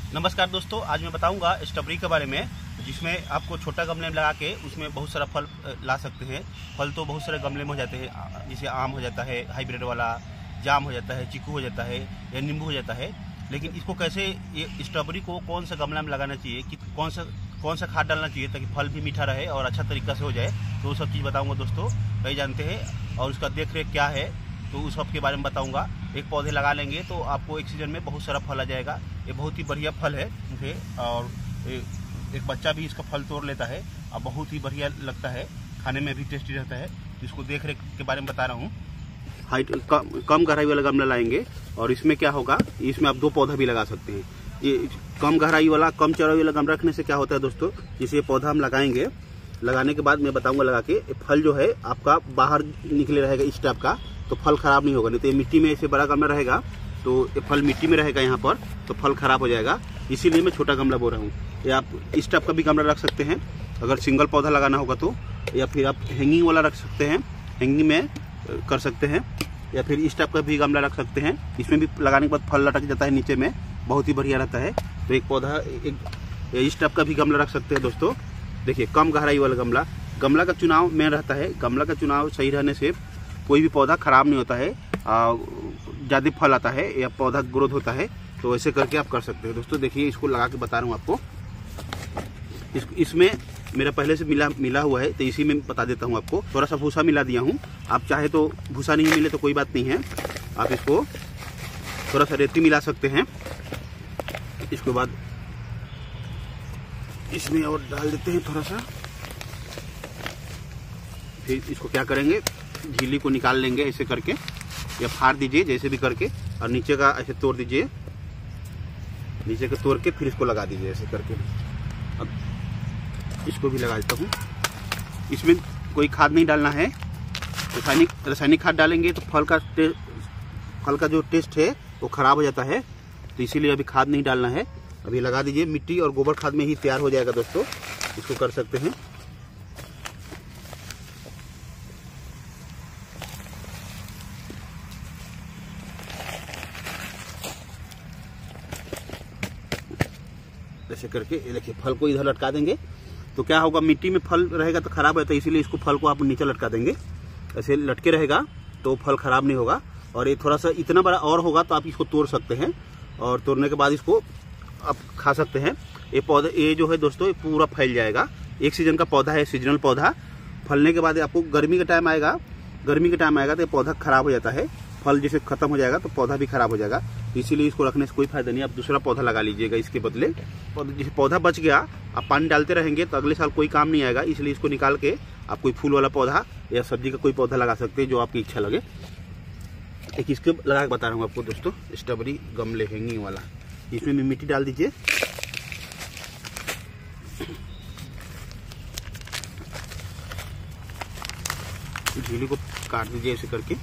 नमस्कार दोस्तों, आज मैं बताऊंगा स्ट्रॉबेरी के बारे में, जिसमें आपको छोटा गमले में लगा के उसमें बहुत सारा फल ला सकते हैं। फल तो बहुत सारे गमले में हो जाते हैं, जैसे आम हो जाता है हाइब्रिड वाला, जाम हो जाता है, चीकू हो जाता है या नींबू हो जाता है। लेकिन इसको कैसे, ये स्ट्रॉबेरी को कौन सा गमला में लगाना चाहिए, कि कौन सा खाद डालना चाहिए ताकि फल भी मीठा रहे और अच्छा तरीका से हो जाए, तो वो सब चीज़ बताऊँगा दोस्तों। कई जानते हैं और उसका देख रेख क्या है, तो उस सब के बारे में बताऊंगा। एक पौधे लगा लेंगे तो आपको एक सीजन में बहुत सारा फल आ जाएगा। ये बहुत ही बढ़िया फल है मुझे, और एक बच्चा भी इसका फल तोड़ लेता है और बहुत ही बढ़िया लगता है, खाने में भी टेस्टी रहता है। तो इसको देख रेख के बारे में बता रहा हूँ। हाइट कम गहराई वाला गमला लाएंगे और इसमें क्या होगा, इसमें आप 2 पौधा भी लगा सकते हैं। ये कम गहराई वाला, कम चौड़ाई वाला गमला रखने से क्या होता है दोस्तों, जैसे ये पौधा हम लगाएंगे, लगाने के बाद मैं बताऊंगा लगा के, फल जो है आपका बाहर निकले रहेगा इस टाइप का, तो फल खराब नहीं होगा। नहीं तो ये मिट्टी में ऐसे बड़ा गमला रहेगा तो ये फल मिट्टी में रहेगा यहाँ पर, तो फल खराब हो जाएगा। इसीलिए मैं छोटा गमला बोल रहा हूँ। या आप इस टाइप का भी गमला रख सकते हैं अगर सिंगल पौधा लगाना होगा तो, या फिर आप हैंगिंग वाला रख सकते हैं, हैंगिंग में कर सकते हैं, या फिर इस टाइप का भी गमला रख सकते हैं। इसमें भी लगाने के बाद फल लटक जाता है नीचे में, बहुत ही बढ़िया रहता है। तो एक पौधा, एक इस टाइप का भी गमला रख सकते हैं दोस्तों। देखिए, कम गहराई वाला गमला का चुनाव मेन रहता है। गमला का चुनाव सही रहने से कोई भी पौधा खराब नहीं होता है, ज़्यादा फल आता है या पौधा ग्रोथ होता है। तो ऐसे करके आप कर सकते हैं दोस्तों। देखिए, इसको लगा के बता रहा हूँ आपको। इसमें मेरा पहले से मिला हुआ है, तो इसी में बता देता हूँ आपको। थोड़ा सा भूसा मिला दिया हूँ, आप चाहे तो भूसा नहीं मिले तो कोई बात नहीं है, आप इसको थोड़ा सा रेती मिला सकते हैं। इसके बाद इसमें और डाल देते हैं थोड़ा सा। फिर इसको क्या करेंगे, झिल्ली को निकाल लेंगे ऐसे करके, या फाड़ दीजिए जैसे भी करके, और नीचे का ऐसे तोड़ दीजिए, नीचे का तोड़ के फिर इसको लगा दीजिए ऐसे करके। अब इसको भी लगा देता हूँ। इसमें कोई खाद नहीं डालना है, रासायनिक खाद डालेंगे तो फल का जो टेस्ट है वो खराब हो जाता है। तो इसीलिए अभी खाद नहीं डालना है। अभी लगा दीजिए, मिट्टी और गोबर खाद में ही तैयार हो जाएगा दोस्तों। इसको कर सकते हैं। ऐसे करके ये देखिए, फल को इधर लटका देंगे तो क्या होगा, मिट्टी में फल रहेगा तो खराब रहता है, इसीलिए इसको फल को आप नीचे लटका देंगे। ऐसे लटके रहेगा तो फल खराब नहीं होगा। और ये थोड़ा सा इतना बड़ा और होगा तो आप इसको तोड़ सकते हैं, और तोड़ने के बाद इसको आप खा सकते हैं। ये पौधा, ये जो है दोस्तों, ये पूरा फैल जाएगा। एक सीजन का पौधा है, सीजनल पौधा। फलने के बाद आपको गर्मी का टाइम आएगा तो ये पौधा खराब हो जाता है। फल जैसे खत्म हो जाएगा तो पौधा भी खराब हो जाएगा। इसीलिए इसको रखने से कोई फायदा नहीं। आप दूसरा पौधा लगा लीजिएगा इसके बदले। जैसे पौधा बच गया, आप पानी डालते रहेंगे तो अगले साल कोई काम नहीं आएगा। इसलिए इसको निकाल के आप कोई फूल वाला पौधा या सब्जी का कोई पौधा लगा सकते हैं जो आपकी इच्छा लगे। एक इसके लगा के बता रहा हूँ आपको दोस्तों, स्ट्रॉबेरी गमले हैंगिंग वाला। इसमें भी मिट्टी डाल दीजिए, झिल्ली को काट दीजिए ऐसे करके।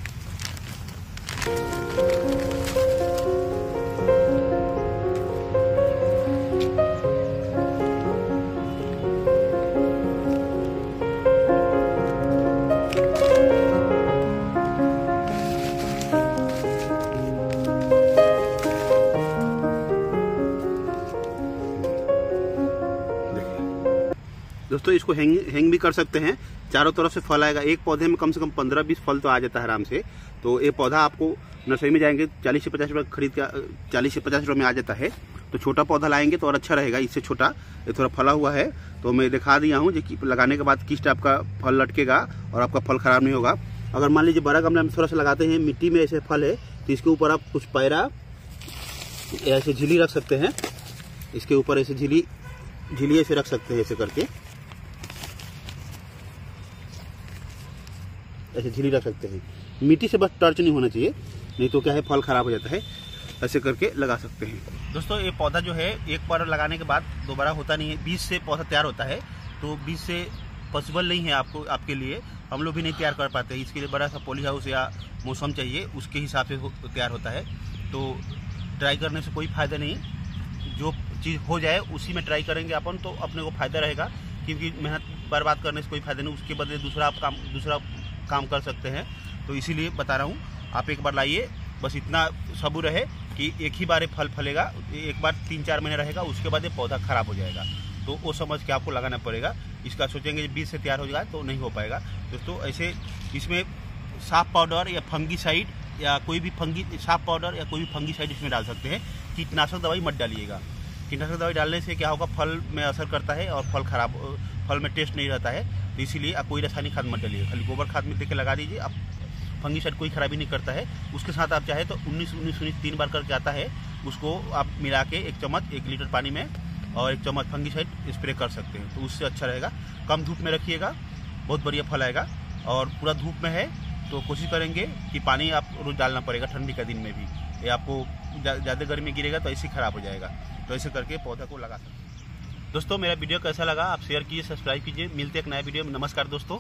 दोस्तों, इसको हैंग भी कर सकते हैं। चारों तरफ से फल आएगा। एक पौधे में कम से कम 15-20 फल तो आ जाता है आराम से। तो ये पौधा आपको नर्सरी में जाएंगे 40 से 50 रुपये खरीद के, 40 से 50 रुपये में आ जाता है। तो छोटा पौधा लाएंगे तो और अच्छा रहेगा, इससे छोटा। ये थोड़ा फला हुआ है तो मैं दिखा दिया हूँ कि लगाने के बाद किस टाइप का फल लटकेगा और आपका फल खराब नहीं होगा। अगर मान लीजिए बड़ा गमला में थोड़ा सा लगाते हैं, मिट्टी में ऐसे फल है, तो इसके ऊपर आप कुछ पैरा ऐसे झिल्ली रख सकते हैं। इसके ऊपर ऐसे झिल्ली ऐसे रख सकते हैं, ऐसे करके ऐसे झिल्ली रख सकते हैं। मिट्टी से बस टच नहीं होना चाहिए, नहीं तो क्या है, फल खराब हो जाता है। ऐसे करके लगा सकते हैं दोस्तों। ये पौधा जो है एक बार लगाने के बाद दोबारा होता नहीं है। बीज से पौधा तैयार होता है, तो बीज से पॉसिबल नहीं है आपके लिए। हम लोग भी नहीं तैयार कर पाते। इसके लिए बड़ा सा पॉली हाउस या मौसम चाहिए, उसके हिसाब से तैयार होता है। तो ट्राई करने से कोई फायदा नहीं। जो चीज़ हो जाए उसी में ट्राई करेंगे अपन, तो अपने को फायदा रहेगा। क्योंकि मेहनत बर्बाद करने से कोई फायदा नहीं, उसके बदले दूसरा काम कर सकते हैं। तो इसीलिए बता रहा हूँ, आप एक बार लाइए, बस इतना सबूर है। कि एक ही बार फल फलेगा, एक बार 3-4 महीने रहेगा, उसके बाद ये पौधा खराब हो जाएगा। तो वो समझ के आपको लगाना पड़ेगा। इसका सोचेंगे बीज से तैयार हो जाएगा तो नहीं हो पाएगा दोस्तों। ऐसे इसमें साफ पाउडर या फंगीसाइड या कोई भी साफ पाउडर या कोई भी फंगीसाइड इसमें डाल सकते हैं। कीटनाशक दवाई मत डालिएगा। कीटनाशक दवाई डालने से क्या होगा, फल में असर करता है और फल में टेस्ट नहीं रहता है। तो इसीलिए आप कोई रासायनिक खाद मत डालिए, खाली गोबर खाद में देकर लगा दीजिए। आप फंगीसाइड कोई खराबी नहीं करता है। उसके साथ आप चाहे तो 19-19-19 3 बार करके आता है, उसको आप मिला के 1 चम्मच 1 लीटर पानी में और 1 चम्मच फंगीसाइड स्प्रे कर सकते हैं। तो उससे अच्छा रहेगा। कम धूप में रखिएगा, बहुत बढ़िया फल आएगा। और पूरा धूप में है तो कोशिश करेंगे कि पानी आप रोज डालना पड़ेगा ठंडी का दिन में भी। ये आपको ज़्यादा गर्मी गिरेगा तो ऐसे खराब हो जाएगा। तो ऐसे करके पौधा को लगा सकते हैं। दोस्तों मेरा वीडियो कैसा लगा आप शेयर कीजिए, सब्सक्राइब कीजिए। मिलते एक नया वीडियो में। नमस्कार दोस्तों।